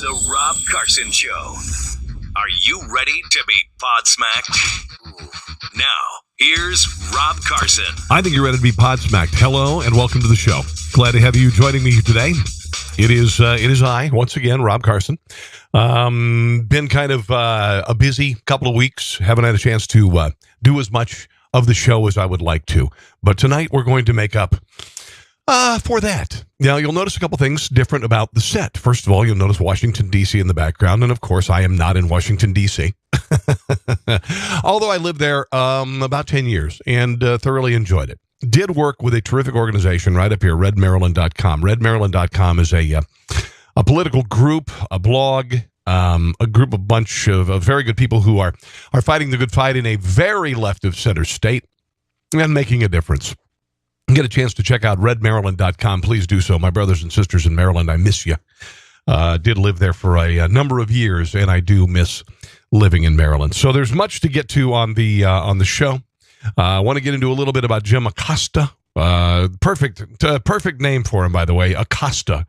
The Rob Carson Show. Are you ready to be podsmacked? Now, here's Rob Carson. I think you're ready to be podsmacked. Hello and welcome to the show. Glad to have you joining me today. It is I, once again, Rob Carson. Been kind of a busy couple of weeks. Haven't had a chance to do as much of the show as I would like to. But tonight we're going to make up for that. Now, you'll notice a couple things different about the set. First of all, you'll notice Washington, D.C. in the background. And, of course, I am not in Washington, D.C. Although I lived there about 10 years and thoroughly enjoyed it. Did work with a terrific organization right up here, redmaryland.com. Redmaryland.com is a political group, a blog, a bunch of very good people who are fighting the good fight in a very left of center state and making a difference. Get a chance to check out redmaryland.com, please do so. My brothers and sisters in Maryland, I miss you. Did live there for a number of years, and I do miss living in Maryland. So there's much to get to on the show. I want to get into a little bit about Jim Acosta. Perfect name for him, by the way. Acosta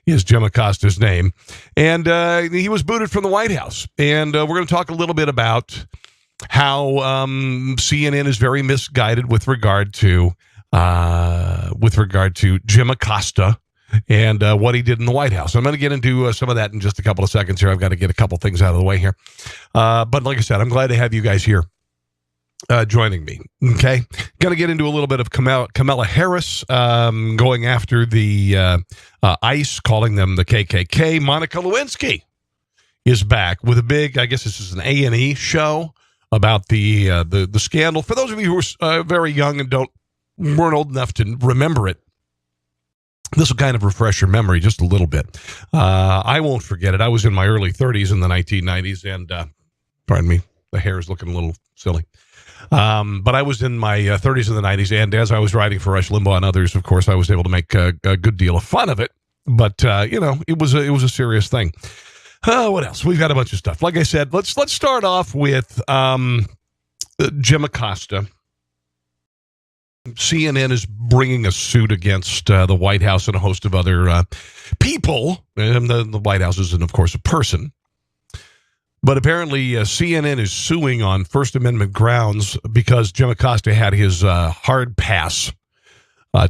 is Jim Acosta's name. And he was booted from the White House. And we're going to talk a little bit about how CNN is very misguided with regard to Jim Acosta and what he did in the White House. I'm going to get into some of that in just a couple of seconds here. I've got to get a couple things out of the way here. But like I said, I'm glad to have you guys here joining me. Okay. Going to get into a little bit of Kamala Harris going after the ICE, calling them the KKK. Monica Lewinsky is back with a big, I guess this is an A&E show about the scandal. For those of you who are very young and weren't old enough to remember it, this will kind of refresh your memory just a little bit. I won't forget it. I was in my early 30s in the 1990s, and pardon me, the hair is looking a little silly. But I was in my 30s in the 90s, and as I was writing for Rush Limbaugh and others, of course, I was able to make a good deal of fun of it. But it was a serious thing. What else? We've got a bunch of stuff. Like I said, let's start off with Jim Acosta. CNN is bringing a suit against the White House and a host of other people. And the White House isn't, of course, a person. But apparently CNN is suing on First Amendment grounds because Jim Acosta had his hard pass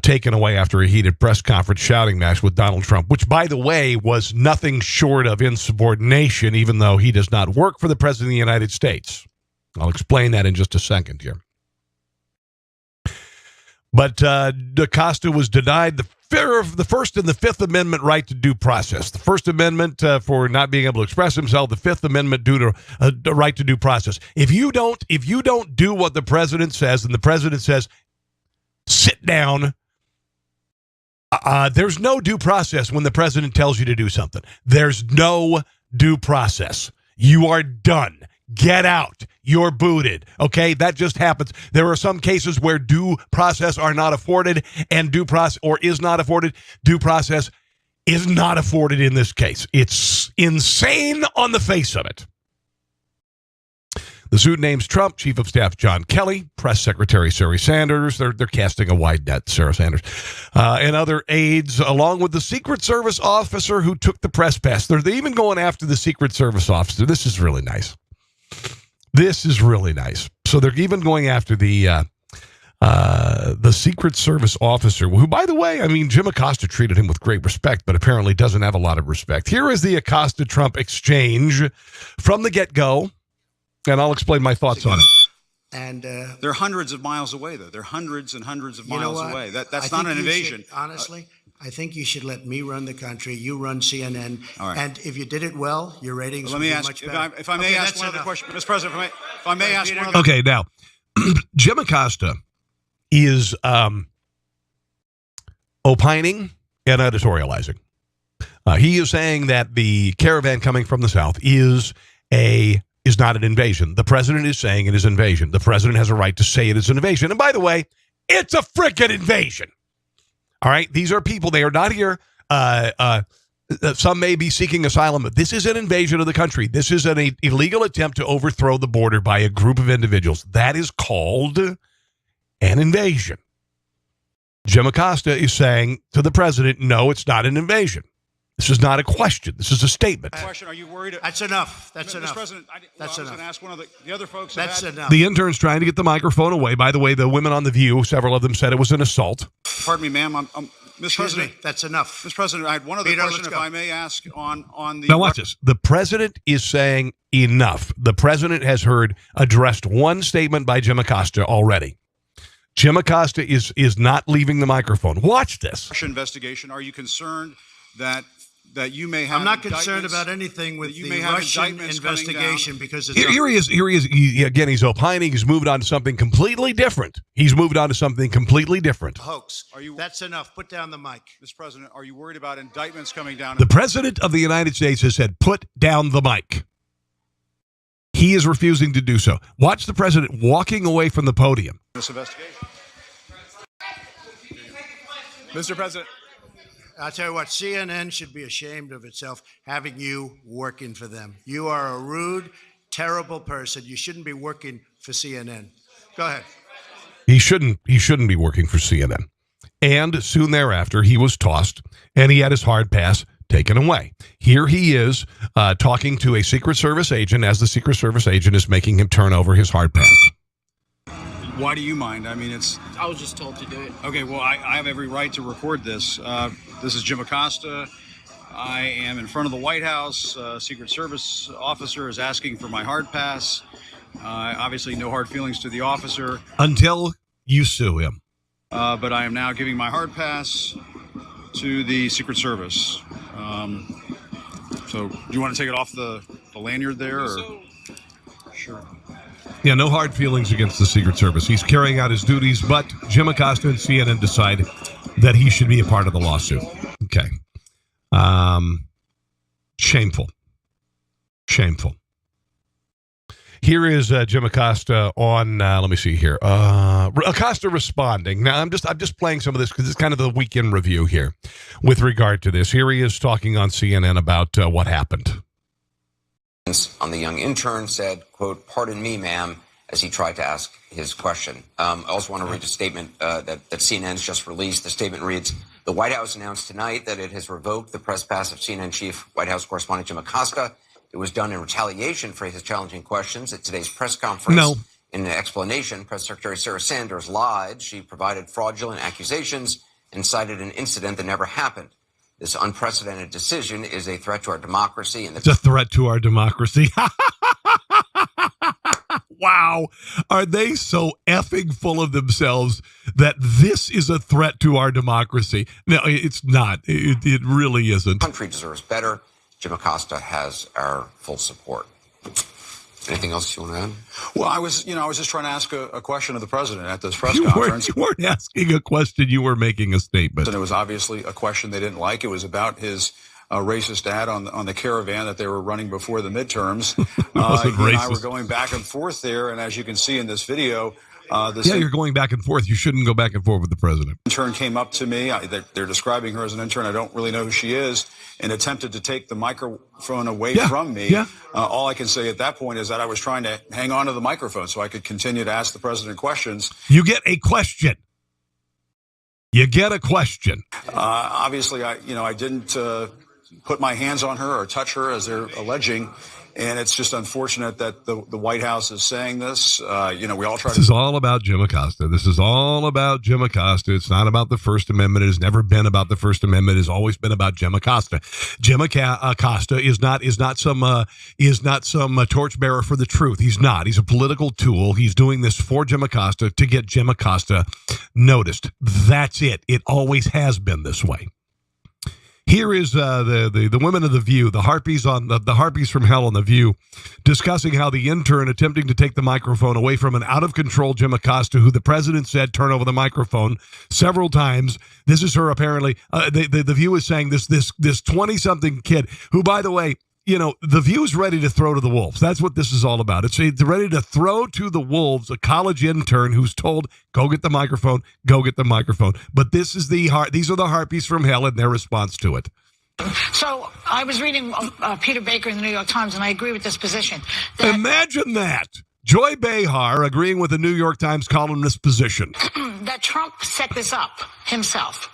taken away after a heated press conference shouting match with Donald Trump, which, by the way, was nothing short of insubordination, even though he does not work for the President of the United States. I'll explain that in just a second here. But Acosta was denied the First and the Fifth Amendment right to due process. The First Amendment for not being able to express himself. The Fifth Amendment due to the right to due process. If you don't do what the president says, and the president says, sit down, there's no due process when the president tells you to do something. There's no due process. You are done. Get out. You're booted. Okay, that just happens. There are some cases where due process are not afforded, and due process or is not afforded. Due process is not afforded in this case. It's insane on the face of it. The suit names Trump, Chief of Staff John Kelly, Press Secretary Sarah Sanders. They're casting a wide net, Sarah Sanders, and other aides, along with the Secret Service officer who took the press pass. They're even going after the Secret Service officer. This is really nice. This is really nice. So they're even going after the Secret Service officer, who, by the way, I mean, Jim Acosta treated him with great respect, but apparently doesn't have a lot of respect. Here is the Acosta-Trump exchange from the get-go, and I'll explain my thoughts on it. And they're hundreds of miles away, though. They're hundreds and hundreds of miles away. That's not an invasion. Honestly, I think you should let me run the country. You run CNN. All right. And if you did it well, your ratings would be much better. If I may ask one other question, Mr. President, if I may ask one other Okay, now, Jim Acosta is opining and editorializing. He is saying that the caravan coming from the south is not an invasion. The president is saying it is invasion. The president has a right to say it is an invasion. And by the way, it's a frickin' invasion. All right? These are people. They are not here. Some may be seeking asylum. But this is an invasion of the country. This is an illegal attempt to overthrow the border by a group of individuals. That is called an invasion. Jim Acosta is saying to the president, no, it's not an invasion. This is not a question. This is a statement. Question: Are you worried? That's enough. That's enough. Mr. President, I was going to ask one of the other folks. That's enough. The intern's trying to get the microphone away. By the way, the women on The View, several of them said it was an assault. Pardon me, ma'am. Mr. President, that's enough. Mr. President, I had one other question, if I may ask, on the... Now watch this. The president is saying enough. The president has addressed one statement by Jim Acosta already. Jim Acosta is not leaving the microphone. Watch this. Investigation. Are you concerned that you may have... I'm not concerned about anything with the Russian investigation because it's... Here he is. Again, he's opining. He's moved on to something completely different. Hoax. That's enough. Put down the mic. Mr. President, are you worried about indictments coming down? The president of the United States has said, put down the mic. He is refusing to do so. Watch the president walking away from the podium. This investigation. Mr. President. I'll tell you what, CNN should be ashamed of itself having you working for them. You are a rude, terrible person. You shouldn't be working for CNN. Go ahead. He shouldn't be working for CNN. And soon thereafter, he was tossed, and he had his hard pass taken away. Here he is talking to a Secret Service agent as the Secret Service agent is making him turn over his hard pass. Why do you mind? I mean, I was just told to do it. Okay, well, I have every right to record this. This is Jim Acosta. I am in front of the White House. Secret Service officer is asking for my hard pass. Obviously, no hard feelings to the officer. Until you sue him. But I am now giving my hard pass to the Secret Service. So do you want to take it off the lanyard there? Or? Sure. Yeah, no hard feelings against the Secret Service. He's carrying out his duties, but Jim Acosta and CNN decide that he should be a part of the lawsuit. Okay. Shameful. Here is Jim Acosta on, let me see here. Acosta responding. Now, I'm just playing some of this because it's kind of the weekend review here with regard to this. Here he is talking on CNN about what happened. On the young intern said, quote, "Pardon me, ma'am," as he tried to ask his question. I also want to read a statement that CNN's just released. The statement reads, "The White House announced tonight that it has revoked the press pass of CNN chief White House correspondent Jim Acosta. It was done in retaliation for his challenging questions at today's press conference." No. In an explanation, Press Secretary Sarah Sanders lied. She provided fraudulent accusations and cited an incident that never happened. This unprecedented decision is a threat to our democracy. And it's a threat to our democracy. Wow. Are they so effing full of themselves that this is a threat to our democracy? No, it's not. It really isn't. The country deserves better. Jim Acosta has our full support. Anything else you want to add? Well, I was just trying to ask a question of the president at this press conference. You weren't asking a question. You were making a statement. And it was obviously a question they didn't like. It was about his racist ad on the Caravan that they were running before the midterms. It wasn't racist. And I were going back and forth there, and as you can see in this video, you're going back and forth. You shouldn't go back and forth with the president. Intern came up to me. They're describing her as an intern. I don't really know who she is, and attempted to take the microphone away from me. Yeah. All I can say at that point is that I was trying to hang on to the microphone so I could continue to ask the president questions. You get a question. Obviously, I didn't put my hands on her or touch her as they're alleging. And it's just unfortunate that the White House is saying this. We all try. This is all about Jim Acosta. It's not about the First Amendment. It has never been about the First Amendment. It has always been about Jim Acosta. Jim Acosta is not some torchbearer for the truth. He's not. He's a political tool. He's doing this for Jim Acosta to get Jim Acosta noticed. That's it. It always has been this way. Here is the women of The View, the harpies from hell on The View, discussing how the intern attempting to take the microphone away from an out-of-control Jim Acosta, who the president said turn over the microphone several times. This is her apparently. The View is saying this 20-something kid, who, by the way, The View is ready to throw to the wolves. That's what this is all about. It's ready to throw to the wolves a college intern who's told, go get the microphone. But these are the harpies from hell and their response to it. So I was reading Peter Baker in the New York Times, and I agree with this position. Imagine that. Joy Behar agreeing with the New York Times columnist's position. That Trump set this up himself,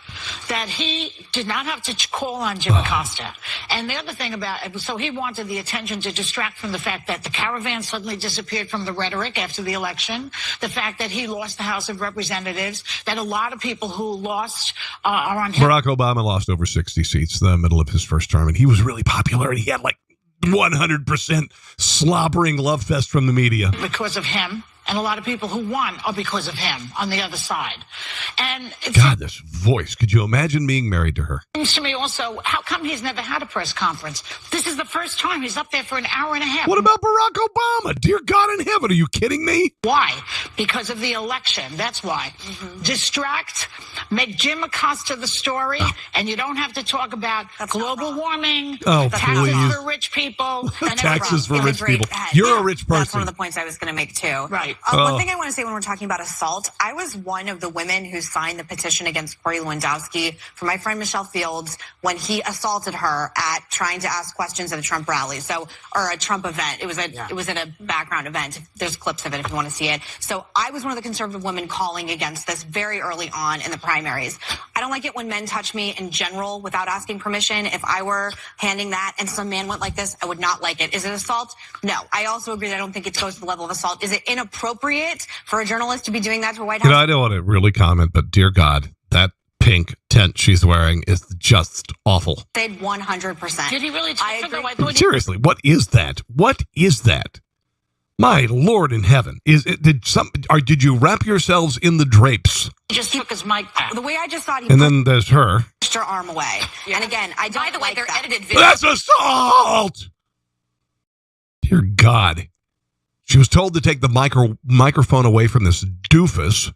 that he did not have to call on Jim Acosta. And the other thing about it, so he wanted the attention to distract from the fact that the caravan suddenly disappeared from the rhetoric after the election, the fact that he lost the House of Representatives, that a lot of people who lost are on him. Barack Obama lost over 60 seats in the middle of his first term, and he was really popular, and he had like 100% slobbering love fest from the media. Because of him. And a lot of people who won are because of him on the other side. And it's God, this voice. Could you imagine being married to her? seems to me also, how come he's never had a press conference? This is the first time he's up there for an hour and a half. What about Barack Obama? Dear God in heaven, are you kidding me? Why? Because of the election. That's why. Distract, make Jim Acosta the story, and you don't have to talk about global warming, taxes please. for rich people. And Taxes for rich people. Ahead. You're a rich person. That's one of the points I was going to make, too. Right. One thing I want to say when we're talking about assault, I was one of the women who signed the petition against Corey Lewandowski for my friend Michelle Fields when he assaulted her at trying to ask questions at a Trump rally. Or a Trump event. It was at a background event. There's clips of it if you want to see it. So I was one of the conservative women calling against this very early on in the primaries. I don't like it when men touch me in general without asking permission. If I were handing that and some man went like this, I would not like it. Is it assault? No. I also agree that I don't think it goes to the level of assault. Is it inappropriate for a journalist to be doing that to a White House? I don't want to really comment, but dear God, that pink tent she's wearing is just awful. Said 100%. Did he really I take agree. Seriously, what is that? What is that? My Lord in heaven. Did you wrap yourselves in the drapes? He just took his mic back. The way I just thought he And then there's her. pushed her arm away. Yeah. And again, I don't By the way, like they're that. edited videos. That's assault! Dear God. She was told to take the microphone away from this doofus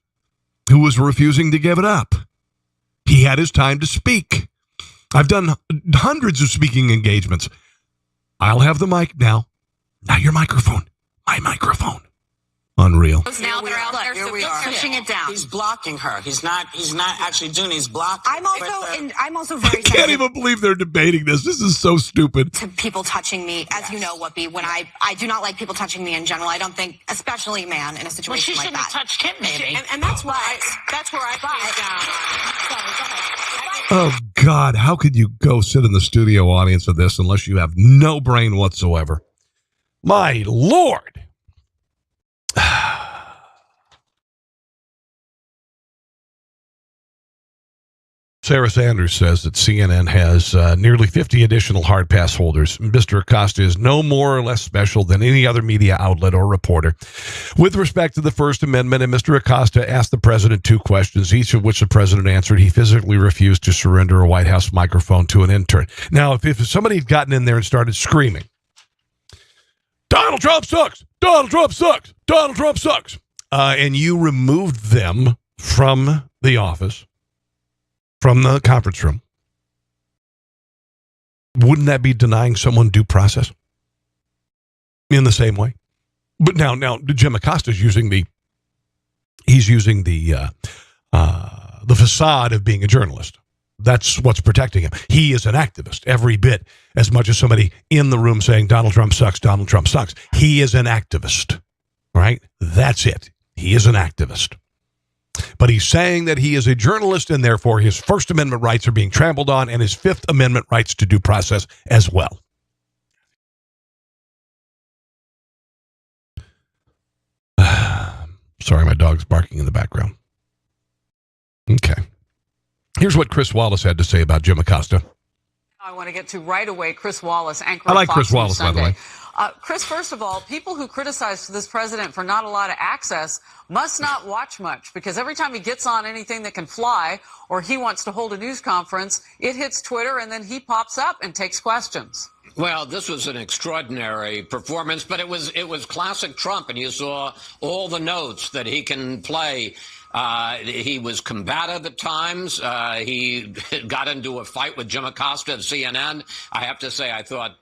who was refusing to give it up. He had his time to speak. I've done hundreds of speaking engagements. I'll have the mic now. Now your microphone. My microphone. Unreal. Now they're out there, Here so we he's are. pushing it down. He's blocking her. He's not actually doing it. He's blocking. I'm also I very can't sensitive even believe they're debating this. This is so stupid. to people touching me, as you know, Whoopi. When I do not like people touching me in general. I don't think, especially a man in a Well, situation she like shouldn't have that. touched him, maybe. And that's where I Oh, God. How could you go sit in the studio audience of this unless you have no brain whatsoever? My Lord. Sarah Sanders says that CNN has nearly 50 additional hard pass holders. Mr. Acosta is no more or less special than any other media outlet or reporter. With respect to the First Amendment, and Mr. Acosta asked the president 2 questions, each of which the president answered. He physically refused to surrender a White House microphone to an intern. Now, if somebody had gotten in there and started screaming, Donald Trump sucks! Donald Trump sucks! Donald Trump sucks! And you removed them from the office, from the conference room, wouldn't that be denying someone due process in the same way? But now Jim Acosta is using the facade of being a journalist. That's what's protecting him. He is an activist every bit as much as somebody in the room saying Donald Trump sucks, Donald Trump sucks. He is an activist, right? That's it. He is an activist. But he's saying that he is a journalist and therefore his First Amendment rights are being trampled on and his Fifth Amendment rights to due process as well. Sorry, my dog's barking in the background. Okay. Here's what Chris Wallace had to say about Jim Acosta. I want to get to right away. Chris Wallace, anchor. I like Fox Chris News Wallace, Sunday. by the way. Chris, first of all, people who criticize this president for not a lot of access must not watch much, because every time he gets on anything that can fly or he wants to hold a news conference, it hits Twitter and then he pops up and takes questions. Well, this was an extraordinary performance, but it was classic Trump, and you saw all the notes that he can play. He was combative at times. He got into a fight with Jim Acosta of CNN. I have to say, I thought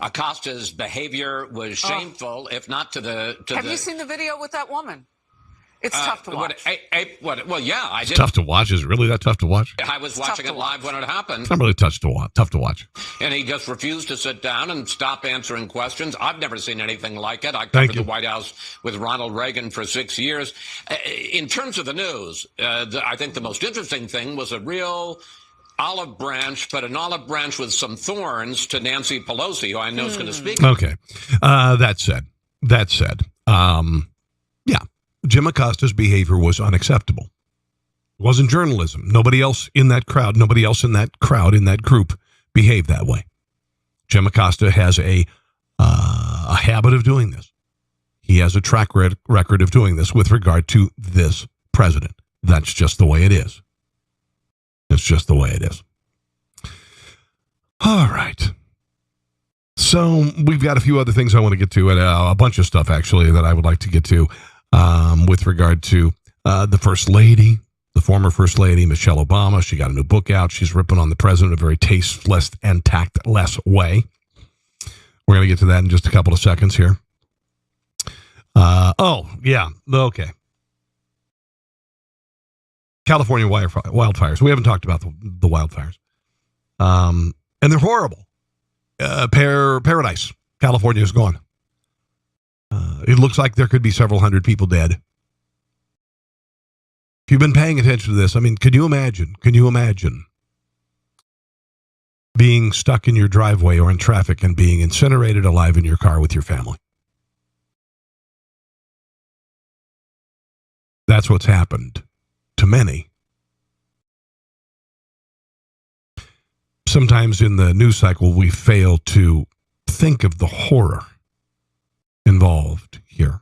Acosta's behavior was shameful, if not to the. Have you seen the video with that woman? It's tough to watch. Well, yeah, I did. Tough to watch. Is it really that tough to watch? I was watching it live when it happened. It's not really tough to watch. And he just refused to sit down and stop answering questions. I've never seen anything like it. I covered the White House with Ronald Reagan for 6 years. In terms of the news, I think the most interesting thing was a real olive branch, but an olive branch with some thorns to Nancy Pelosi, who I know is going to speak. Okay. That said, yeah, Jim Acosta's behavior was unacceptable. It wasn't journalism. Nobody else in that crowd, in that group behaved that way. Jim Acosta has a habit of doing this. He has a track record of doing this with regard to this president. That's just the way it is. It's just the way it is. All right. So we've got a few other things I want to get to, and a bunch of stuff, actually, that I would like to get to with regard to the First Lady, the former First Lady, Michelle Obama. She got a new book out. She's ripping on the president in a very tasteless and tactless way. We're going to get to that in just a couple of seconds here. Okay. California wildfires. We haven't talked about the wildfires. And they're horrible. Paradise. California is gone. It looks like there could be several hundred people dead. If you've been paying attention to this, I mean, can you imagine being stuck in your driveway or in traffic and being incinerated alive in your car with your family? That's what's happened to many. Sometimes in the news cycle, we fail to think of the horror involved here.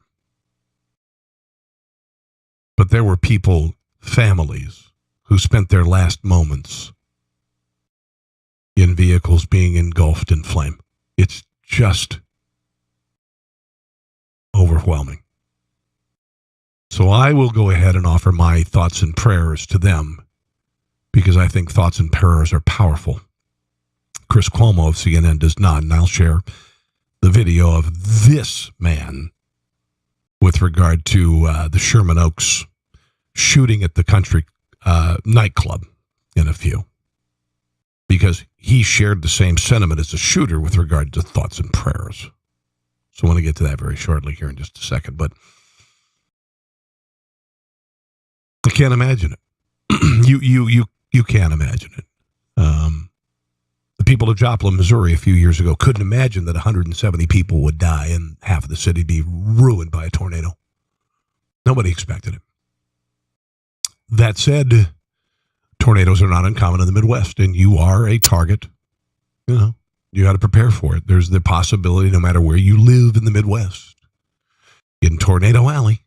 But there were people, families, who spent their last moments in vehicles being engulfed in flame. It's just overwhelming. So I will go ahead and offer my thoughts and prayers to them, because I think thoughts and prayers are powerful. Chris Cuomo of CNN does not, and I'll share the video of this man with regard to the Sherman Oaks shooting at the country nightclub in a few, because he shared the same sentiment as the shooter with regard to thoughts and prayers. So I want to get to that very shortly here in just a second, but I can't imagine it. You can't imagine it. The people of Joplin, Missouri, a few years ago couldn't imagine that 170 people would die and half of the city be ruined by a tornado. Nobody expected it. That said, tornadoes are not uncommon in the Midwest, and you are a target. You got to prepare for it. There's the possibility, no matter where you live in the Midwest, in Tornado Alley,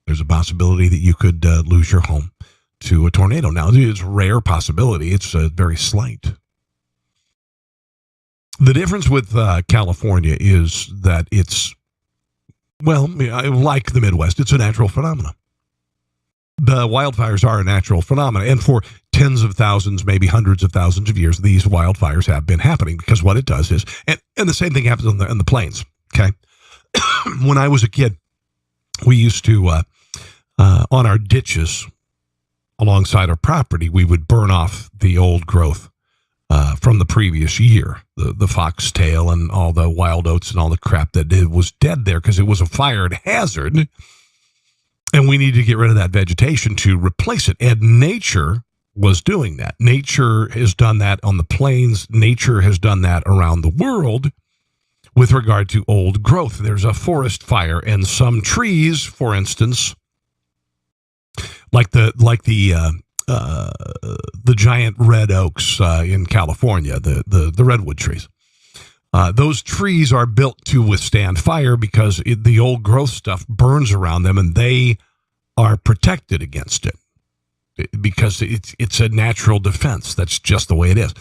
there's a possibility that you could lose your home to a tornado. Now, it's a rare possibility. It's very slight. The difference with California is that it's, like the Midwest, it's a natural phenomenon. The wildfires are a natural phenomenon, and for tens of thousands, maybe hundreds of thousands of years, these wildfires have been happening, because what it does is, and the same thing happens in the plains, okay? When I was a kid, we used to, on our ditches alongside our property, we would burn off the old growth from the previous year, the foxtail and all the wild oats and all the crap that was dead there because it was a fired hazard. And we needed to get rid of that vegetation to replace it. And nature was doing that. Nature has done that on the plains. Nature has done that around the world with regard to old growth. There's a forest fire, and some trees, for instance, like the giant red oaks in California, the redwood trees. Those trees are built to withstand fire because the old growth stuff burns around them, and they are protected against it because it's a natural defense. That's just the way it is.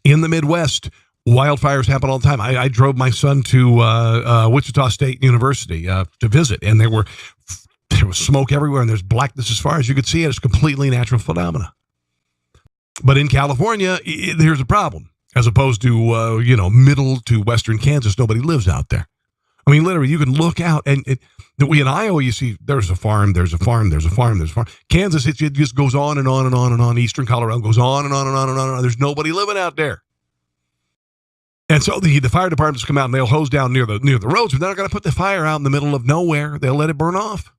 In the Midwest, wildfires happen all the time. I drove my son to Wichita State University to visit, and there was smoke everywhere, and there's blackness as far as you could see it. It's a completely natural phenomena. But in California, there's a problem. As opposed to, middle to western Kansas, nobody lives out there. I mean, literally, you can look out, and in Iowa, you see there's a farm, there's a farm, there's a farm, there's a farm. Kansas, it just goes on and on and on and on. Eastern Colorado goes on and on and on and on and on. There's nobody living out there. And so the fire departments come out and they'll hose down near the roads, but they're not going to put the fire out in the middle of nowhere. They'll let it burn off.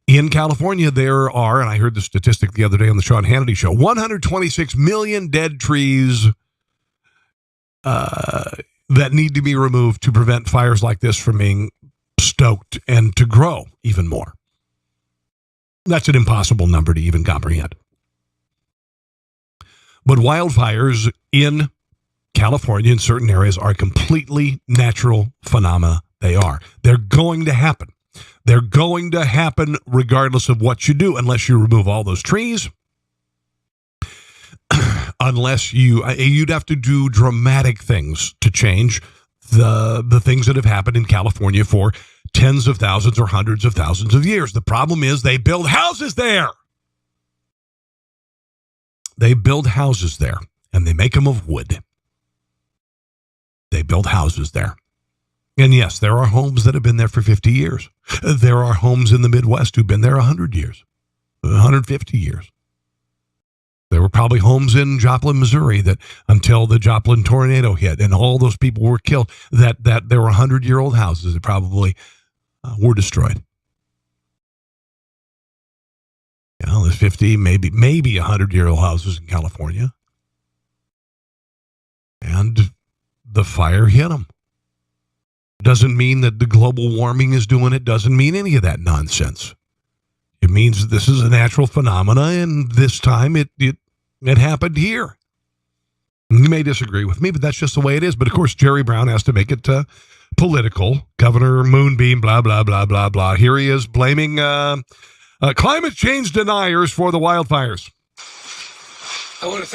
In California, there are, and I heard the statistic the other day on the Sean Hannity show, 126 million dead trees that need to be removed to prevent fires like this from being stoked and to grow even more. That's an impossible number to even comprehend. But wildfires in California in certain areas are completely natural phenomena. They are. They're going to happen. They're going to happen regardless of what you do, unless you remove all those trees. Unless you'd have to do dramatic things to change the things that have happened in California for tens of thousands or hundreds of thousands of years. The problem is they build houses there. They build houses there, and they make them of wood. They build houses there. And yes, there are homes that have been there for 50 years. There are homes in the Midwest who've been there 100 years, 150 years. There were probably homes in Joplin, Missouri, that until the Joplin tornado hit and all those people were killed, that there were 100-year-old houses that probably were destroyed. You know, there's 50, maybe 100-year-old houses in California. And the fire hit them. Doesn't mean that the global warming is doing it. Doesn't mean any of that nonsense. It means that this is a natural phenomena, and this time it happened here. You may disagree with me, but that's just the way it is. But, of course, Jerry Brown has to make it political. Governor Moonbeam, blah, blah, blah, blah, blah. Here he is blaming climate change deniers for the wildfires. I want to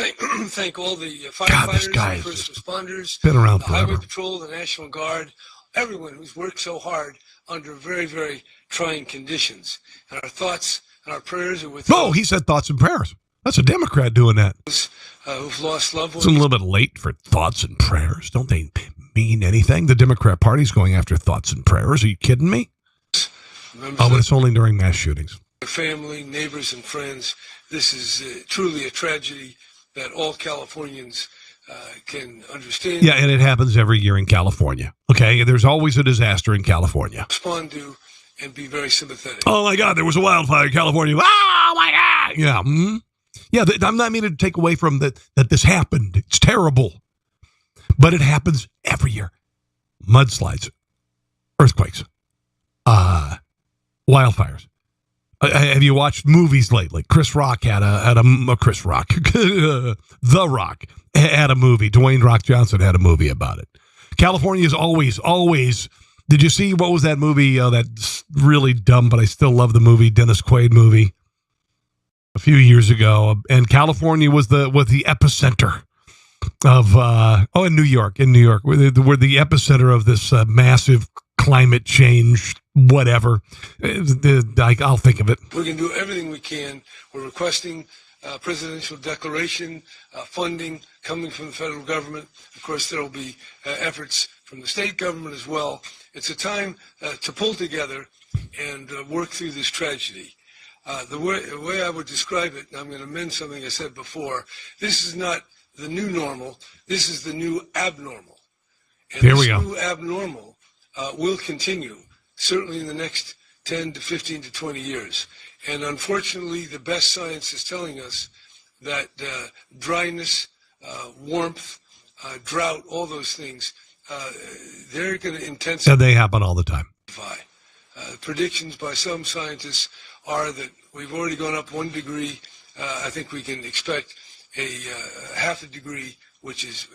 thank all the firefighters, and first responders, been around the forever. Highway Patrol, the National Guard, everyone who's worked so hard under very, very trying conditions. And our thoughts and our prayers are with Oh, he said thoughts and prayers. That's a Democrat doing that. those who've lost loved ones. It's a little bit late for thoughts and prayers. Don't they mean anything? The Democrat Party's going after thoughts and prayers. Are you kidding me? But it's only during mass shootings. Family, neighbors, and friends. This is truly a tragedy that all Californians can understand. Yeah, and it happens every year in California. Okay, there's always a disaster in California. Respond to and be very sympathetic. Oh my God, there was a wildfire in California. Oh my God. Yeah. Mm-hmm. Yeah, I'm not meaning to take away from that this happened. It's terrible. But it happens every year. Mudslides, earthquakes, wildfires. Have you watched movies lately? Chris Rock had Chris Rock, The Rock had a movie. Dwayne Rock Johnson had a movie about it. California is always. Did you see what was that movie? That's really dumb, but I still love the movie. Dennis Quaid movie a few years ago, and California was the epicenter of in New York, where the epicenter of this massive climate change, whatever. I'll think of it. We're going to do everything we can. We're requesting presidential declaration, funding coming from the federal government. Of course, there will be efforts from the state government as well. It's a time to pull together and work through this tragedy. The way I would describe it, and I'm going to amend something I said before, this is not the new normal. This is the new abnormal. And Here we go. This new abnormal will continue, certainly in the next 10 to 15 to 20 years. And unfortunately, the best science is telling us that dryness, warmth, drought, all those things, they're going to intensify. And they happen all the time. Predictions by some scientists are that we've already gone up 1 degree. I think we can expect a half a degree, which is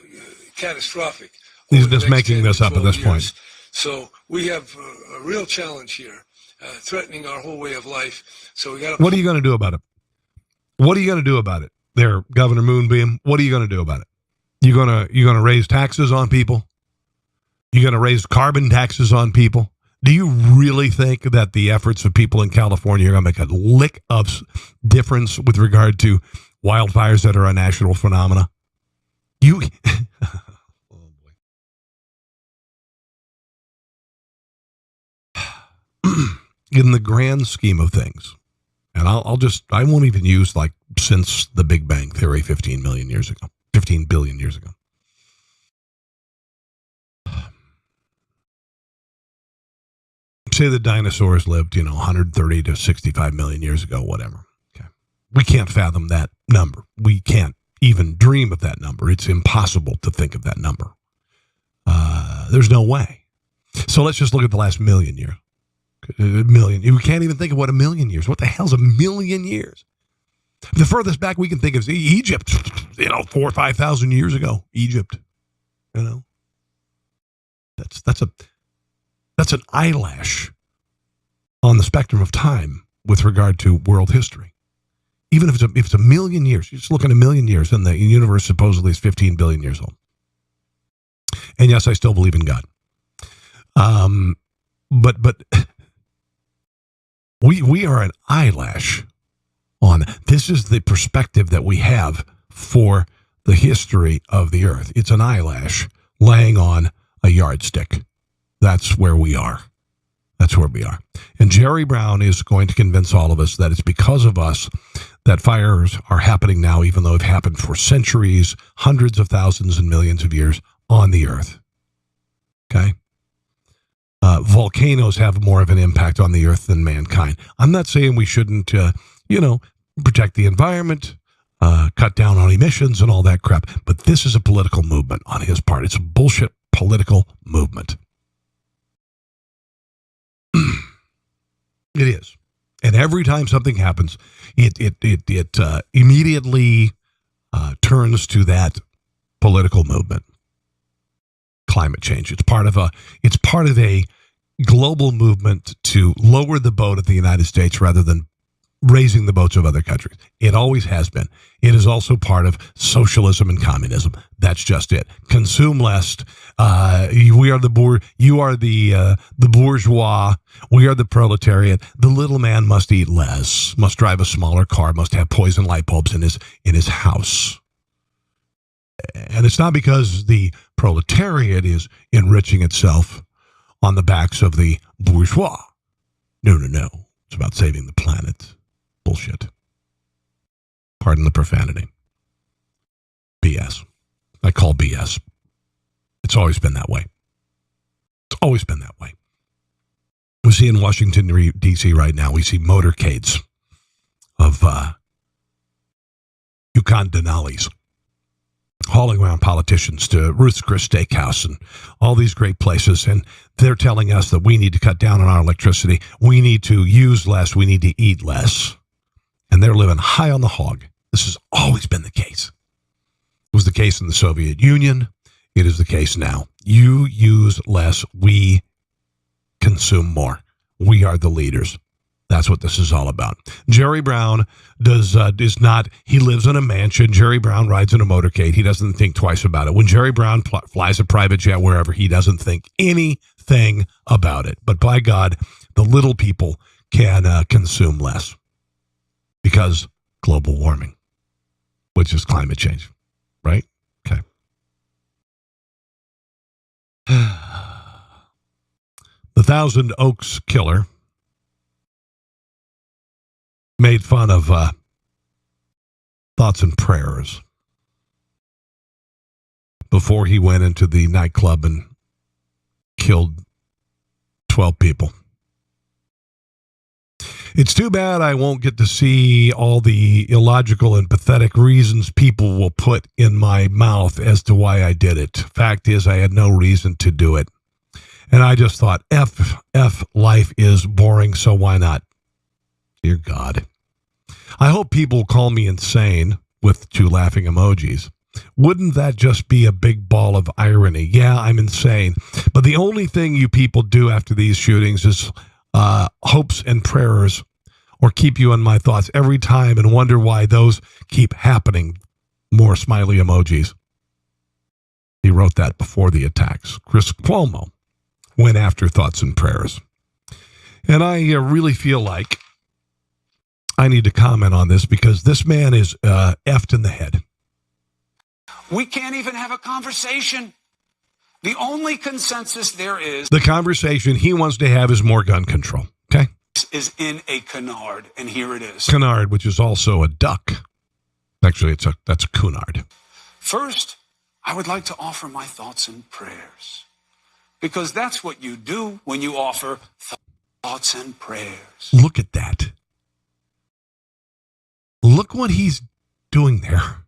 catastrophic. He's just making this up at this point. So we have a real challenge here, threatening our whole way of life. So we got. What are you going to do about it? What are you going to do about it, there, Governor Moonbeam? What are you going to do about it? You going to raise taxes on people? You going to raise carbon taxes on people? Do you really think that the efforts of people in California are going to make a lick of difference with regard to wildfires that are a national phenomena? in the grand scheme of things, and I won't even use like since the Big Bang Theory 15 billion years ago. Say the dinosaurs lived, 130 to 65 million years ago, whatever. Okay. We can't fathom that number. We can't even dream of that number. It's impossible to think of that number. There's no way. So let's just look at the last million years. A million. We can't even think of what a million years. What the hell's a million years? The furthest back we can think of is Egypt. 4,000 or 5,000 years ago. Egypt. That's an eyelash on the spectrum of time with regard to world history. Even if it's a million years, you're just looking at a million years, and the universe supposedly is 15 billion years old. And yes, I still believe in God. But we are an eyelash on. This is the perspective that we have for the history of the earth. It's an eyelash laying on a yardstick. That's where we are. That's where we are. And Jerry Brown is going to convince all of us that it's because of us that fires are happening now, even though they've happened for centuries, hundreds of thousands and millions of years on the earth. Okay? Volcanoes have more of an impact on the earth than mankind. I'm not saying we shouldn't, protect the environment, cut down on emissions and all that crap, but this is a political movement on his part. It's a bullshit political movement. It is. And every time something happens, it immediately turns to that political movement. Climate change. It's part of a global movement to lower the boat of the United States rather than raising the boats of other countries. It always has been. It is also part of socialism and communism. That's just it. Consume less. We are you are the bourgeois. We are the proletariat. The little man must eat less, must drive a smaller car, must have poison light bulbs in his house. And it's not because the proletariat is enriching itself on the backs of the bourgeois. No. It's about saving the planet. Bullshit. Pardon the profanity. BS. I call BS. It's always been that way. It's always been that way. We see in Washington, D.C. right now, we see motorcades of Yukon Denali's hauling around politicians to Ruth's Chris Steakhouse and all these great places. And they're telling us that we need to cut down on our electricity. We need to use less. We need to eat less. And they're living high on the hog. This has always been the case. It was the case in the Soviet Union. It is the case now. You use less. We consume more. We are the leaders. That's what this is all about. Jerry Brown is not, he lives in a mansion. Jerry Brown rides in a motorcade. He doesn't think twice about it. When Jerry Brown flies a private jet wherever, he doesn't think anything about it. But by God, the little people can consume less because global warming, which is climate change, right? Okay. The Thousand Oaks killer made fun of thoughts and prayers before he went into the nightclub and killed 12 people. It's too bad I won't get to see all the illogical and pathetic reasons people will put in my mouth as to why I did it. Fact is, I had no reason to do it. And I just thought, F, life is boring, so why not? Dear God. I hope people call me insane with 2 laughing emojis. Wouldn't that just be a big ball of irony? Yeah, I'm insane. But the only thing you people do after these shootings is hopes and prayers, or keep you in my thoughts every time and wonder why those keep happening. More smiley emojis. He wrote that before the attacks. Chris Cuomo went after thoughts and prayers. And I really feel like I need to comment on this because this man is effed in the head. We can't even have a conversation. The only consensus there is... The conversation he wants to have is more gun control, okay? this is in a canard, and here it is. Canard, which is also a duck. Actually, that's a cunard. First, I would like to offer my thoughts and prayers, because that's what you do when you offer thoughts and prayers. Look at that. Look what he's doing there.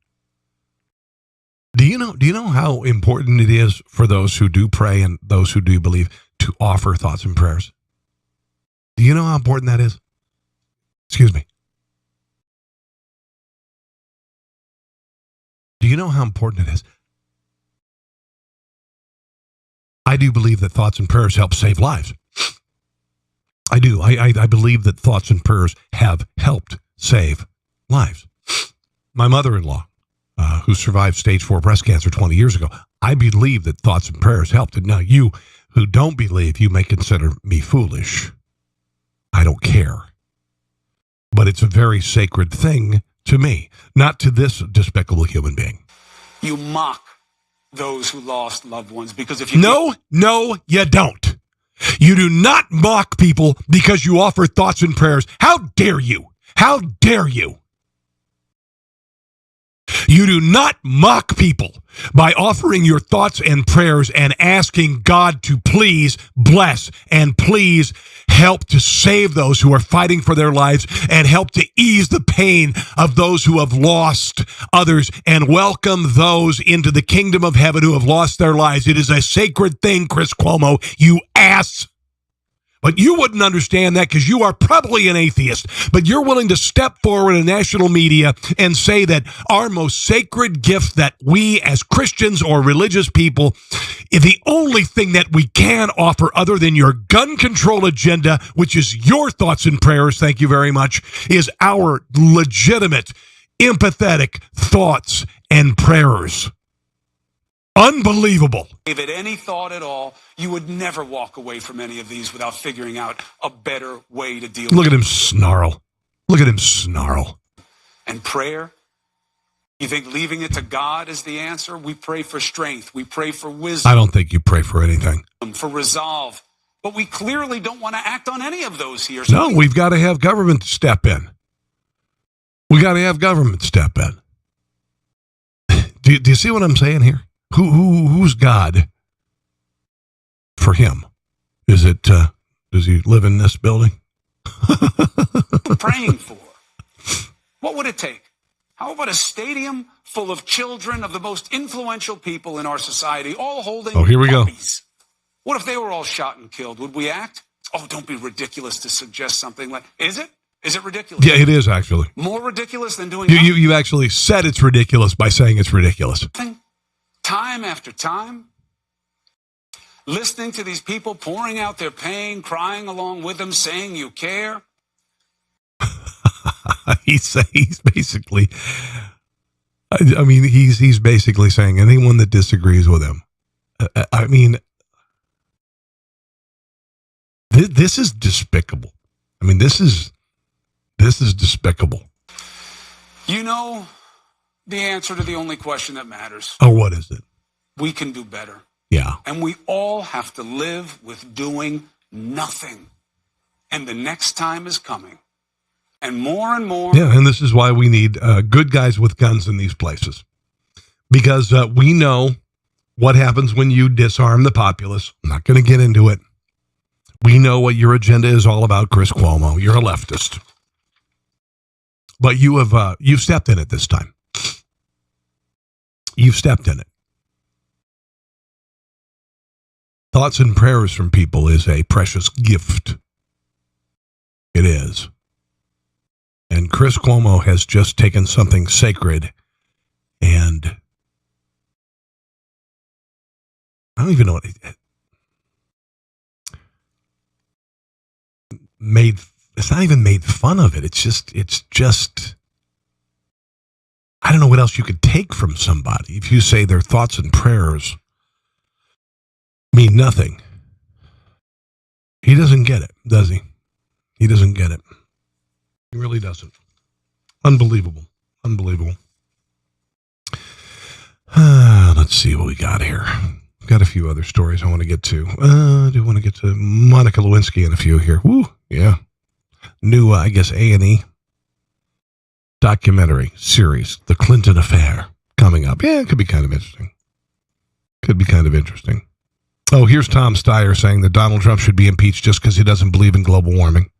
Do you know how important it is for those who do pray and those who do believe to offer thoughts and prayers? Do you know how important that is? Excuse me. Do you know how important it is? I do believe that thoughts and prayers help save lives. I do. I believe that thoughts and prayers have helped save lives. My mother-in-law, who survived stage 4 breast cancer 20 years ago, I believe that thoughts and prayers helped. And now you who don't believe, you may consider me foolish. I don't care. But it's a very sacred thing to me, not to this despicable human being. You mock those who lost loved ones because if you... No, you don't. You do not mock people because you offer thoughts and prayers. How dare you? How dare you? You do not mock people by offering your thoughts and prayers and asking God to please bless and please help to save those who are fighting for their lives and help to ease the pain of those who have lost others and welcome those into the kingdom of heaven who have lost their lives. It is a sacred thing, Chris Cuomo, you ass. But you wouldn't understand that because you are probably an atheist. But you're willing to step forward in national media and say that our most sacred gift that we as Christians or religious people, the only thing that we can offer other than your gun control agenda, which is your thoughts and prayers, thank you very much, is our legitimate, empathetic thoughts and prayers. Unbelievable. If it any thought at all, you would never walk away from any of these without figuring out a better way to deal with it. Look at him snarl. Look at him snarl. And prayer? You think leaving it to God is the answer? We pray for strength. We pray for wisdom. I don't think you pray for anything. For resolve. But we clearly don't want to act on any of those here. No, we've got to have government step in. We got to have government step in. Do you see what I'm saying here? Who's God for him? Is it, does he live in this building? Praying for. What would it take? How about a stadium full of children of the most influential people in our society, all holding here we puppies? What if they were all shot and killed? Would we act? Oh, don't be ridiculous to suggest something like, is it? Is it ridiculous? Yeah, it is actually. More ridiculous than doing you actually said it's ridiculous by saying it's ridiculous. Time after time, listening to these people pouring out their pain, crying along with them, saying you care. He's basically, I mean, he's basically saying anyone that disagrees with him. I mean, this is despicable. I mean, this is despicable. You know the answer to the only question that matters. Oh, what is it? We can do better. Yeah. And we all have to live with doing nothing. And the next time is coming. And more. Yeah, and this is why we need good guys with guns in these places. Because we know what happens when you disarm the populace. I'm not going to get into it. We know what your agenda is all about, Chris Cuomo. You're a leftist. But you've stepped in it this time. You've stepped in it. Thoughts and prayers from people is a precious gift. It is. And Chris Cuomo has just taken something sacred and I don't even know what it made. It's not even made fun of it. It's just, I don't know what else you could take from somebody if you say their thoughts and prayers mean nothing. He doesn't get it, does he? He doesn't get it. He really doesn't. Unbelievable. Let's see what we got here. Got a few other stories I want to get to. I do want to get to Monica Lewinsky in a few here. Woo, yeah. new, I guess, A&E documentary series, The Clinton Affair, coming up. Yeah, it could be kind of interesting. Oh, here's Tom Steyer saying that Donald Trump should be impeached just because he doesn't believe in global warming.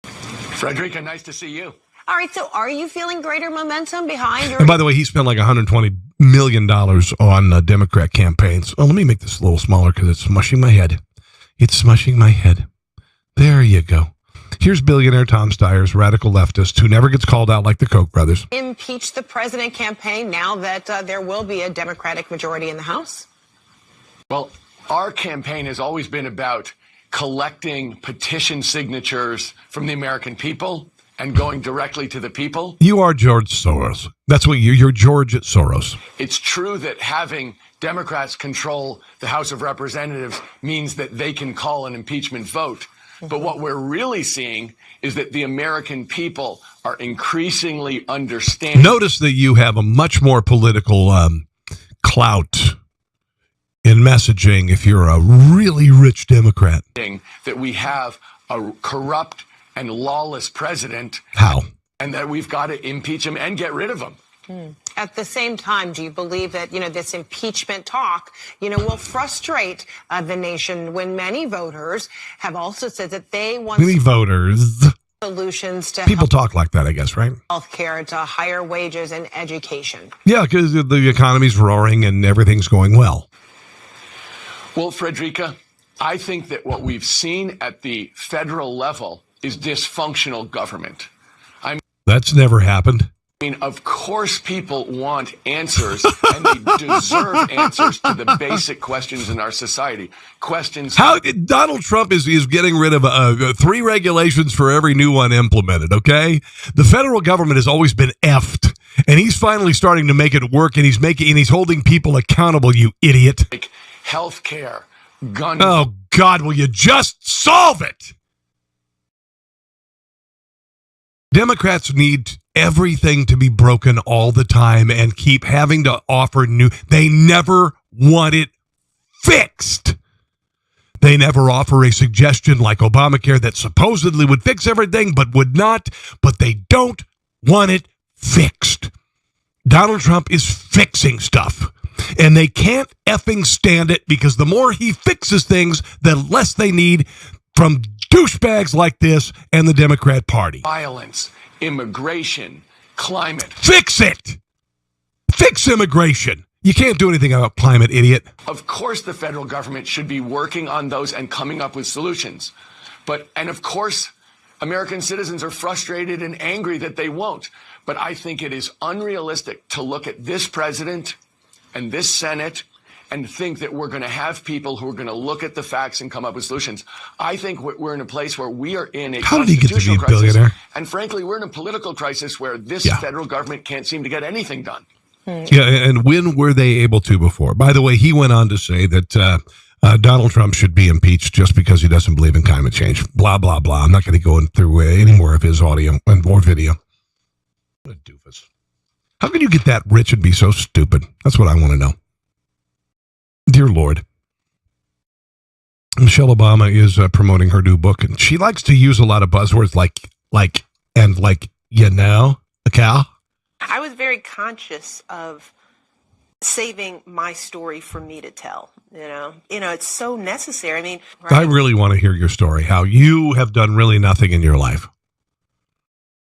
Frederica, nice to see you. All right, so are you feeling greater momentum behind your... And by the way, he spent like $120 million on Democrat campaigns. Oh, let me make this a little smaller because it's smushing my head. There you go. Here's billionaire Tom Steyer's radical leftist who never gets called out like the Koch brothers. impeach the president campaign now that there will be a Democratic majority in the House? Well, our campaign has always been about collecting petition signatures from the American people and going directly to the people. You are George Soros. That's what you're George Soros. It's true that having Democrats control the House of Representatives means that they can call an impeachment vote. But what we're really seeing is that the American people are increasingly understanding. Notice that you have a much more political clout in messaging if you're a really rich Democrat. That we have a corrupt and lawless president. How? And that we've got to impeach him and get rid of him. At the same time, do you believe that, this impeachment talk, will frustrate the nation when many voters have also said that they want solutions to people talk like that, I guess, right? health care, to higher wages and education? Yeah, because the economy's roaring and everything's going well. Well, Frederica, I think that what we've seen at the federal level is dysfunctional government. That's never happened. I mean, of course people want answers, and they deserve answers to the basic questions in our society. Questions. How Donald Trump is getting rid of 3 regulations for every new one implemented, okay? The federal government has always been effed, and he's finally starting to make it work, and he's holding people accountable, you idiot. Like health care, gun. Oh, God, will you just solve it? Democrats need everything to be broken all the time and keep having to offer new. They never want it fixed. They never offer a suggestion like Obamacare that supposedly would fix everything but would not. But they don't want it fixed. Donald Trump is fixing stuff. And they can't effing stand it because the more he fixes things, the less they need from douchebags like this and the Democrat Party. Violence, immigration, climate. Fix it! Fix immigration. You can't do anything about climate, idiot. Of course the federal government should be working on those and coming up with solutions. And of course, American citizens are frustrated and angry that they won't. But I think it is unrealistic to look at this president and this Senate and think that we're going to have people who are going to look at the facts and come up with solutions. I think we're in a place where we are in a constitutional crisis. Billionaire? And frankly, we're in a political crisis where this federal government can't seem to get anything done. Yeah, and when were they able to before? By the way, he went on to say that Donald Trump should be impeached just because he doesn't believe in climate change. Blah, blah, blah. I'm not going to go through any more of his audio and more video. What a doofus. How can you get that rich and be so stupid? That's what I want to know. Dear Lord. Michelle Obama is promoting her new book, and she likes to use a lot of buzzwords like, a cow. I was very conscious of saving my story for me to tell, it's so necessary. I mean, right? I really want to hear your story, how you have done really nothing in your life.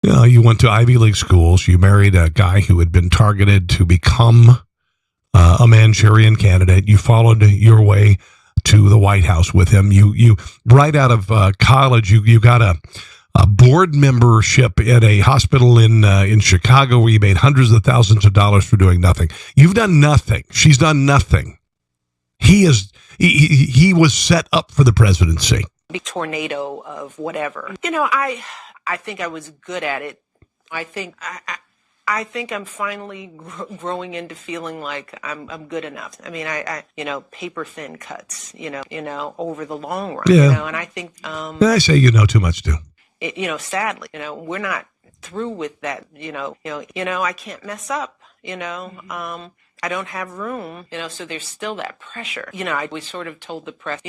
You went to Ivy League schools. You married a guy who had been targeted to become a Manchurian candidate. You followed your way to the White House with him. You right out of college, you got a board membership at a hospital in Chicago where you made hundreds of thousands of dollars for doing nothing. You've done nothing. She's done nothing. He was set up for the presidency. Big tornado of whatever. I think I was good at it. I think I'm finally growing into feeling like I'm good enough. I mean, I paper thin cuts, over the long run, and I think, I say, too much too. Sadly, we're not through with that, I can't mess up, I don't have room, so there's still that pressure. We sort of told the press,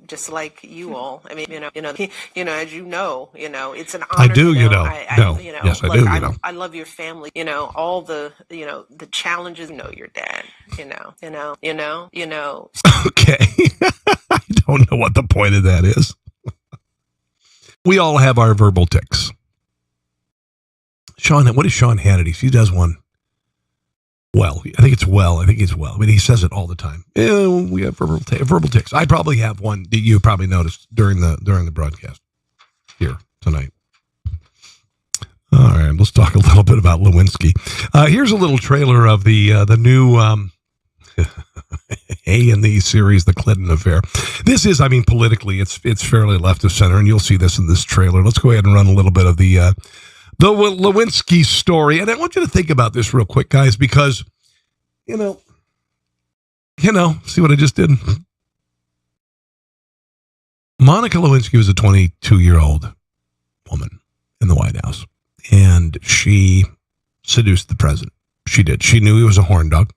just like you all. I mean, as you know, it's an honor. I do, Yes, I do, I love your family, all the challenges, your dad, Okay. I don't know what the point of that is. We all have our verbal tics. What is Sean Hannity? He does one. Well, I think it's well. I mean, he says it all the time. We have verbal tics. I probably have one that you probably noticed during the broadcast here tonight. All right, let's talk a little bit about Lewinsky. Here's a little trailer of the new A&E series, The Clinton Affair. This is, politically, it's fairly left of center, and you'll see this in this trailer. Let's go ahead and run a little bit of the Lewinsky story. And I want you to think about this real quick, guys, because, see what I just did? Monica Lewinsky was a 22-year-old woman in the White House, and she seduced the president. She did. She knew he was a horn dog.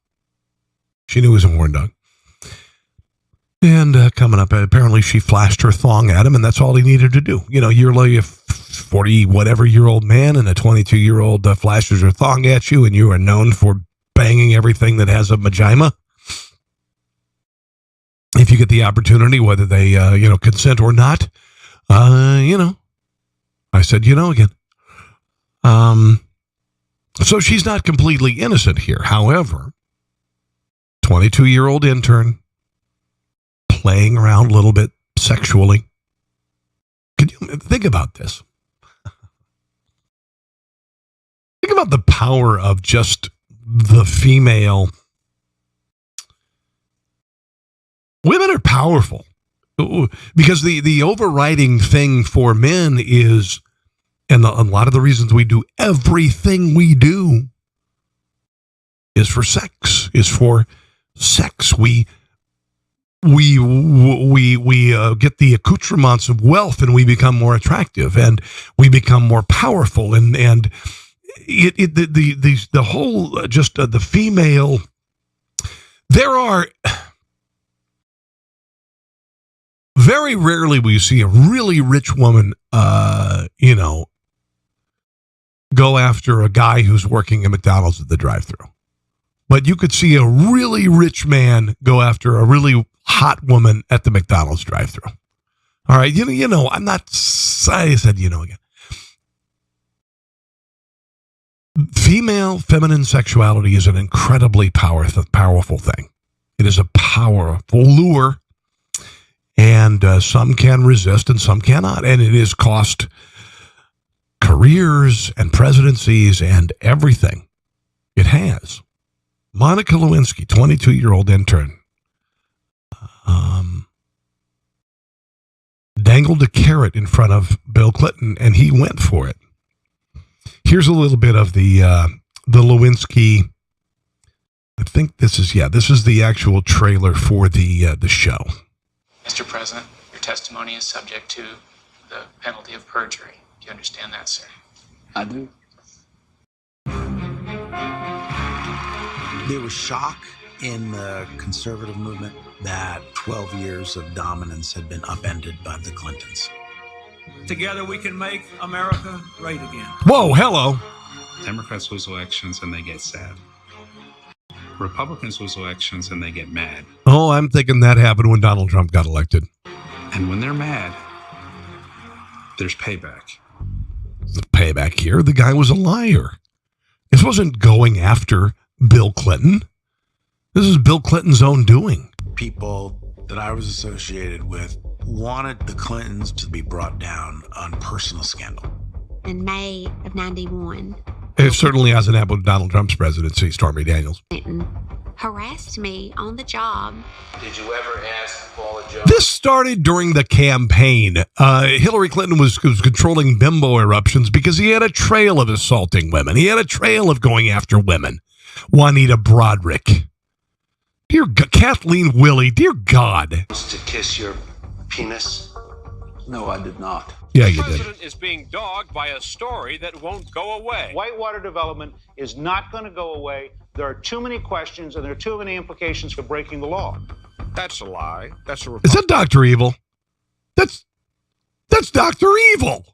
And coming up, apparently she flashed her thong at him, and that's all he needed to do. You're like a 40-whatever-year-old man, and a 22-year-old flashes her thong at you, and you are known for banging everything that has a vagina. If you get the opportunity, whether they, consent or not, I said, again. So she's not completely innocent here. However, 22-year-old intern, playing around a little bit sexually. Can you think about this? Think about the power of just the female. Women are powerful because the overriding thing for men is, and a lot of the reasons we do everything we do is for sex, We get the accoutrements of wealth, and we become more attractive, and we become more powerful, and the whole the female. There are very rarely will you see a really rich woman, go after a guy who's working at McDonald's at the drive-thru. But you could see a really rich man go after a really hot woman at the McDonald's drive-thru. All right, I'm not. I said, again. Feminine sexuality is an incredibly powerful thing. It is a powerful lure, and some can resist and some cannot. And it has cost careers and presidencies and everything. It has. Monica Lewinsky, 22-year-old intern, dangled a carrot in front of Bill Clinton, and he went for it. Here's a little bit of the Lewinsky. I think this is the actual trailer for the show. Mr. President, your testimony is subject to the penalty of perjury. Do you understand that, sir? I do. There was shock in the conservative movement that 12 years of dominance had been upended by the Clintons. Together we can make America great again. Whoa, hello. Democrats lose elections and they get sad. Republicans lose elections and they get mad. Oh, I'm thinking that happened when Donald Trump got elected. And when they're mad, there's payback. The payback here, the guy was a liar. This wasn't going after Bill Clinton. This is Bill Clinton's own doing. People that I was associated with wanted the Clintons to be brought down on personal scandal. In May of 91. It certainly hasn't happened with Donald Trump's presidency, Stormy Daniels. Clinton harassed me on the job. Did you ever ask Paula Jones? This started during the campaign. Hillary Clinton was controlling bimbo eruptions because he had a trail of assaulting women. He had a trail of going after women. Juanita Broderick. Dear God, Kathleen Willey, dear God. To kiss your penis? No, I did not. Yeah, you did. The president is being dogged by a story that won't go away. Whitewater development is not going to go away. There are too many questions and there are too many implications for breaking the law. That's a lie. That's a Is that Dr. Evil? That's Dr. Evil.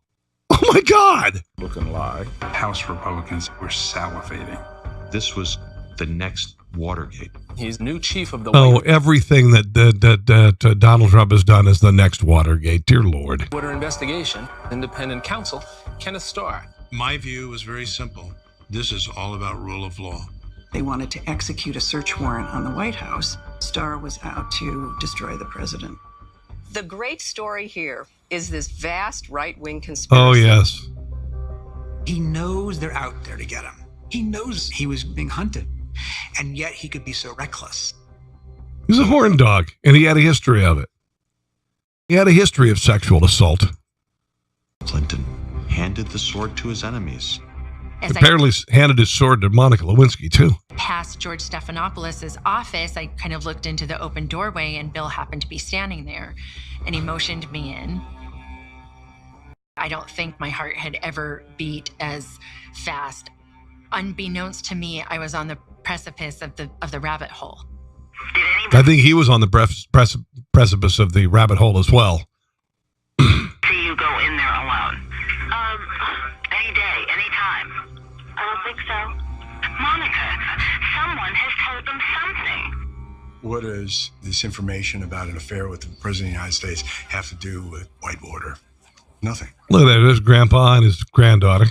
Oh, my God. Republican lie. House Republicans were salivating. This was the next Watergate. He's new chief of the Everything that Donald Trump has done is the next Watergate. Dear Lord. Whitewater investigation, independent counsel, Kenneth Starr. My view was very simple. This is all about rule of law. They wanted to execute a search warrant on the White House. Starr was out to destroy the president. The great story here is this vast right-wing conspiracy. Oh, yes. He knows they're out there to get him. He knows he was being hunted, and yet he could be so reckless. He's a horn dog, and he had a history of it. He had a history of sexual assault. Clinton handed the sword to his enemies. Apparently handed his sword to Monica Lewinsky, too. Past George Stephanopoulos' office, I kind of looked into the open doorway, and Bill happened to be standing there, and he motioned me in. I don't think my heart had ever beat as fast. Unbeknownst to me, I was on the precipice of the rabbit hole. I think he was on the precipice of the rabbit hole as well. See you go in there alone. Any day, any time. I don't think so. Monica, someone has told them something. What does this information about an affair with the President of the United States have to do with Whitewater? Nothing. Look at that. There's Grandpa and his granddaughter.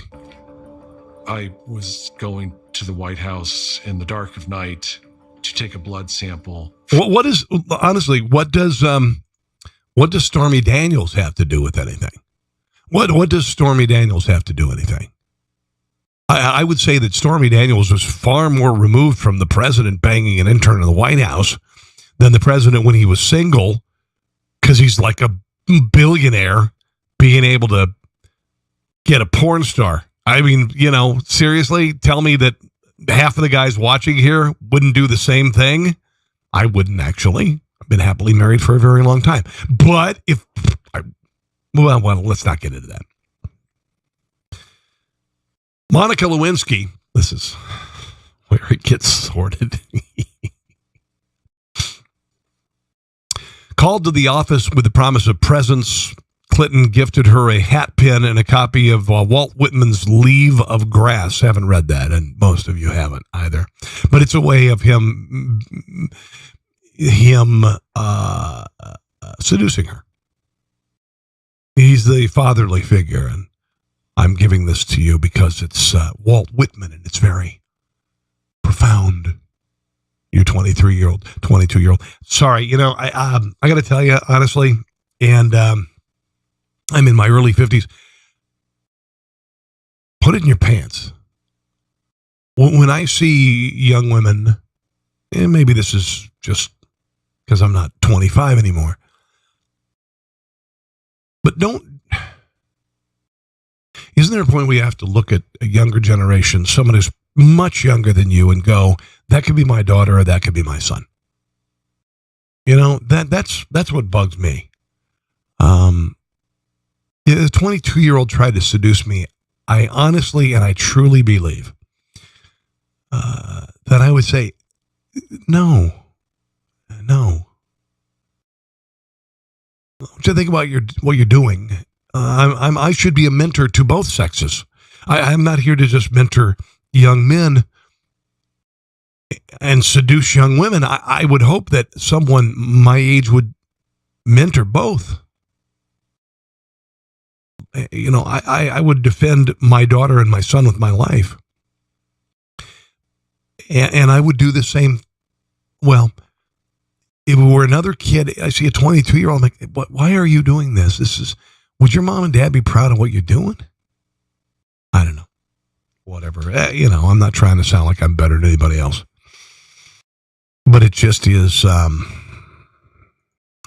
I was going to the White House in the dark of night to take a blood sample. What does Stormy Daniels have to do with anything? What does Stormy Daniels have to do anything? I would say that Stormy Daniels was far more removed from the president banging an intern in the White House than the president when he was single, because he's like a billionaire being able to get a porn star. I mean, seriously, tell me that half of the guys watching here wouldn't do the same thing. I wouldn't, actually. I've been happily married for a very long time. But well, let's not get into that. Monica Lewinsky, this is where it gets sorted. Called to the office with the promise of presents. Clinton gifted her a hat pin and a copy of Walt Whitman's Leave of Grass. Haven't read that, and most of you haven't either. But it's a way of him seducing her. He's the fatherly figure, and I'm giving this to you because it's Walt Whitman, and it's very profound. You 22-year-old. Sorry, I got to tell you, honestly, and I'm in my early 50s. Put it in your pants. When I see young women, and maybe this is just because I'm not 25 anymore, but isn't there a point where you have to look at a younger generation, someone who's much younger than you, and go, that could be my daughter or that could be my son? That's what bugs me. The 22-year-old tried to seduce me. I honestly and I truly believe that I would say, no. What you think about what you're doing? I should be a mentor to both sexes. I'm not here to just mentor young men and seduce young women. I would hope that someone my age would mentor both. I would defend my daughter and my son with my life. And I would do the same. Well, if it were another kid, I see a 22-year-old, I'm like, why are you doing this? Would your mom and dad be proud of what you're doing? I don't know. Whatever. I'm not trying to sound like I'm better than anybody else. But it just is, I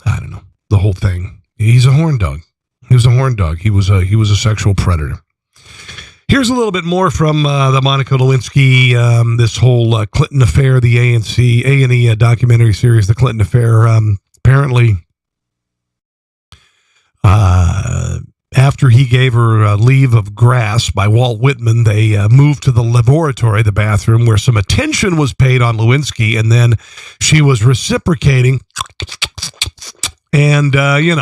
don't know. The whole thing. He's a horn dog. He was a horn dog. He was a sexual predator. Here's a little bit more from the Monica Lewinsky, this whole Clinton affair, the A&E documentary series, The Clinton Affair. Apparently After he gave her leave of grass by Walt Whitman, they moved to the laboratory, the bathroom, where some attention was paid on Lewinsky, and then she was reciprocating. And, then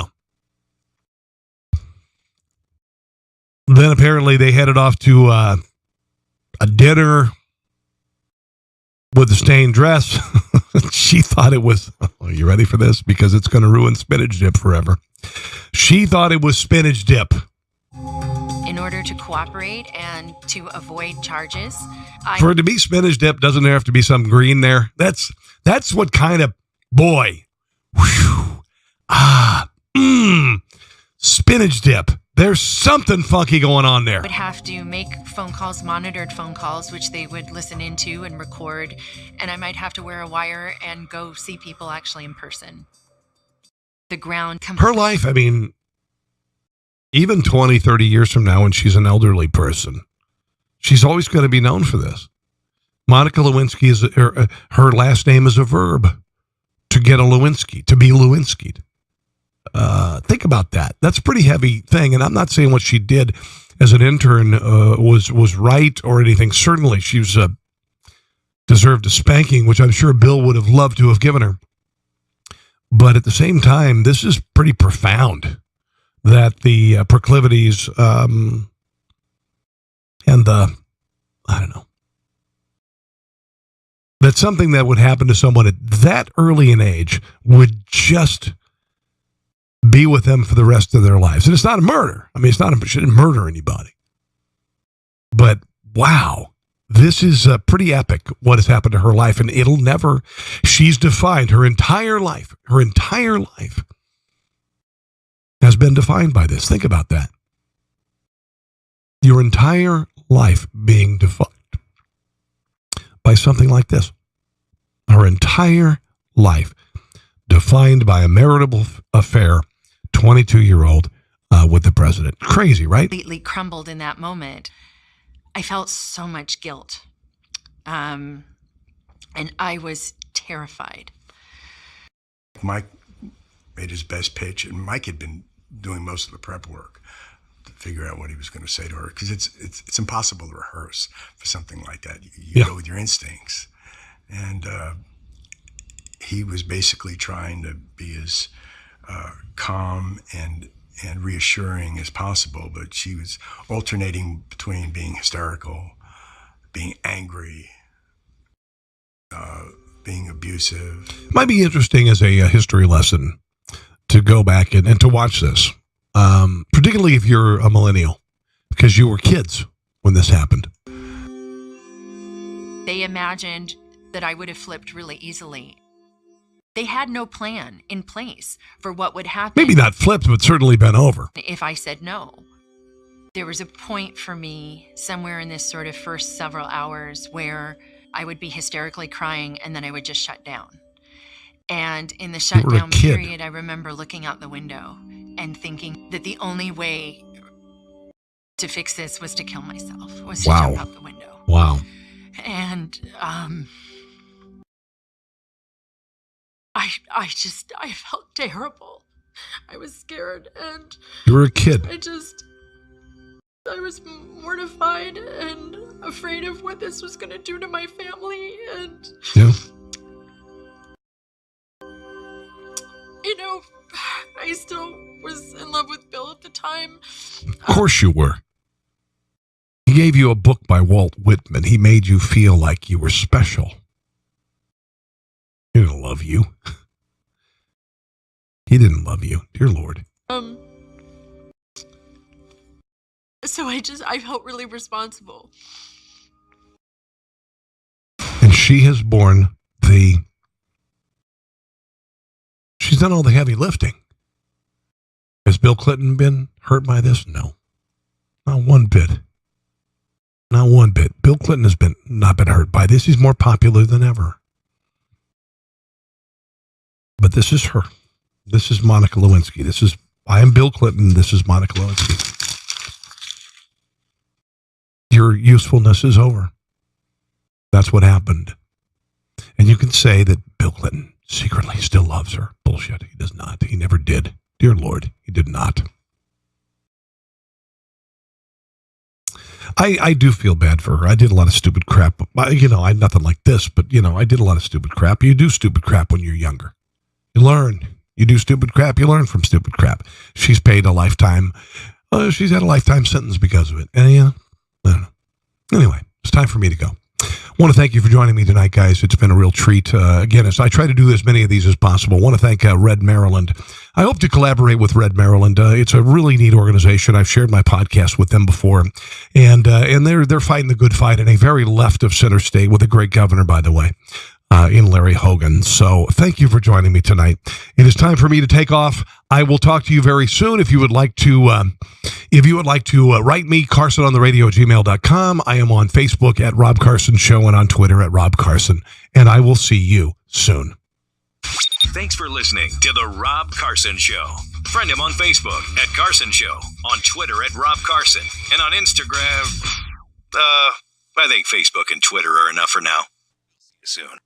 apparently they headed off to a dinner with the stained dress. She thought it was, are you ready for this? Because it's going to ruin spinach dip forever. She thought it was spinach dip. In order to cooperate and to avoid charges, For it to be spinach dip, doesn't there have to be some green there? That's what kind of, boy. Whew, spinach dip. There's something funky going on there. would have to make phone calls, monitored phone calls, which they would listen into and record. And I might have to wear a wire and go see people actually in person. The ground. Her life, I mean, even 20, 30 years from now when she's an elderly person, she's always going to be known for this. Monica Lewinsky, is her last name is a verb. To get a Lewinsky, to be Lewinsky'd. Think about that. That's a pretty heavy thing. And I'm not saying what she did as an intern was right or anything. Certainly, she was deserved a spanking, which I'm sure Bill would have loved to have given her. But at the same time, this is pretty profound that the proclivities and the, I don't know, that something that would happen to someone at that early an age would just be with them for the rest of their lives. And it's not a murder. I mean, she didn't murder anybody. But wow, this is pretty epic what has happened to her life. And it'll never, she's defined her entire life has been defined by this. Think about that. Your entire life being defined by something like this. Her entire life defined by a marital affair, 22-year-old with the president. Crazy, right? Completely crumbled in that moment. I felt so much guilt. And I was terrified. Mike made his best pitch, and Mike had been doing most of the prep work to figure out what he was going to say to her, because it's impossible to rehearse for something like that. You go with your instincts. And he was basically trying to be as calm and reassuring as possible, but she was alternating between being hysterical, being angry, being abusive. Might be interesting as a history lesson to go back and to watch this, particularly if you're a millennial, because you were kids when this happened. They imagined that I would have flipped really easily. They had no plan in place for what would happen. Maybe not flipped, but certainly bent over. If I said no. There was a point for me somewhere in this sort of first several hours where I would be hysterically crying and then I would just shut down. And in the shutdown period, I remember looking out the window and thinking that the only way to fix this was to kill myself, was to jump out the window. Wow. And I felt terrible. I was scared, and you were a kid. I was mortified and afraid of what this was going to do to my family, and I still was in love with Bill at the time. Of course you were. He gave you a book by Walt Whitman. He made you feel like you were special. He didn't love you. He didn't love you, dear Lord. So I felt really responsible. And she has borne she's done all the heavy lifting. Has Bill Clinton been hurt by this? No. Not one bit. Not one bit. Bill Clinton has not been hurt by this. He's more popular than ever. But this is her. This is Monica Lewinsky. I am Bill Clinton. This is Monica Lewinsky. Your usefulness is over. That's what happened. And you can say that Bill Clinton secretly still loves her. Bullshit. He does not. He never did. Dear Lord, he did not. I do feel bad for her. I did a lot of stupid crap. You know, I had nothing like this, but, you know, I did a lot of stupid crap. You do stupid crap when you're younger. You learn. You do stupid crap. You learn from stupid crap. She's paid a lifetime. She's had a lifetime sentence because of it. And, I don't know. Anyway, it's time for me to go. I want to thank you for joining me tonight, guys. It's been a real treat. Again, as I try to do as many of these as possible, I want to thank Red Maryland. I hope to collaborate with Red Maryland. It's a really neat organization. I've shared my podcast with them before, and they're fighting the good fight in a very left of center state with a great governor, by the way, in Larry Hogan. So thank you for joining me tonight. It is time for me to take off. I will talk to you very soon. If you would like to write me, carsonontheradio@gmail.com. I am on Facebook at Rob Carson Show and on Twitter at Rob Carson. And I will see you soon. Thanks for listening to The Rob Carson Show. Friend him on Facebook at Carson Show, on Twitter at Rob Carson, and on Instagram, I think Facebook and Twitter are enough for now. See you soon.